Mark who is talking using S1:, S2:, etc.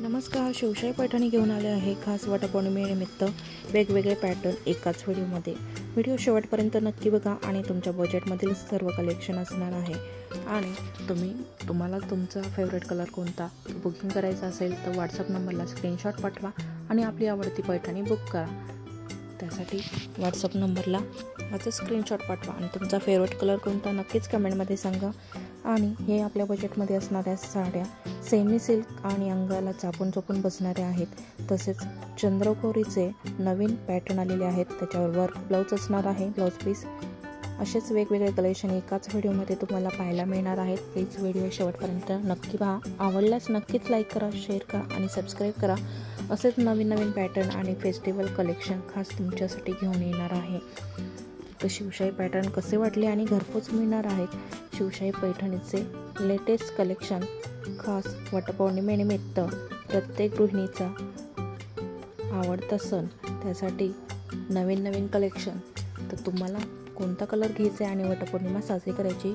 S1: नमस्कार, शिवशाही पैठणी घेऊन आले आहे खास वटपौर्णिमेनिमित्त वेगवेगळे पॅटर्न एकाच व्हिडिओमध्ये। व्हिडिओ शेवटपर्यंत नक्की बघा आणि तुमच्या बजेटमधील सर्व कलेक्शन असणार आहे। आणि तुम्हाला तुमचा फेवरेट कलर कोणता बुकिंग करायचा असेल तर व्हॉट्सअप नंबरला स्क्रीनशॉट पाठवा आणि आपली आवडती पैठणी बुक करा। त्यासाठी व्हॉट्सअप नंबरला माझा स्क्रीनशॉट पाठवा आणि तुमचा फेवरेट कलर कोणता नक्कीच कमेंटमध्ये सांगा। आणि हे आपल्या बजेटमध्ये असणाऱ्या साड्या सेमी सिल्क आणि अंगाला चापून बसणाऱ्या आहेत। तसेच चंद्रकोरीचे नवीन पॅटर्न आलेले आहेत, त्याच्यावर वर्क ब्लाउज असणार आहे, ब्लाउज पीस। असेच वेगवेगळे कलेक्शन एकाच व्हिडिओमध्ये तुम्हाला पाहायला मिळणार आहेत। प्लीज व्हिडिओ शेवटपर्यंत नक्की पहा। आवडल्यास नक्कीच लाईक करा, शेअर करा आणि सबस्क्राईब करा। असेच नवीन पॅटर्न आणि फेस्टिवल कलेक्शन खास तुमच्यासाठी घेऊन येणार आहे। तर शिवशाही पॅटर्न कसे वाटले आणि घरपोच मिळणार आहेत। शिवशाही पैठणीचे लेटेस्ट कलेक्शन खास वटपौर्णिमेनिमित्त प्रत्येक गृहिणीचा आवडता सण, त्यासाठी नवीन कलेक्शन। तर तुम्हाला कोणता कलर घ्यायचा आणि वटपौर्णिमा साजरी करायची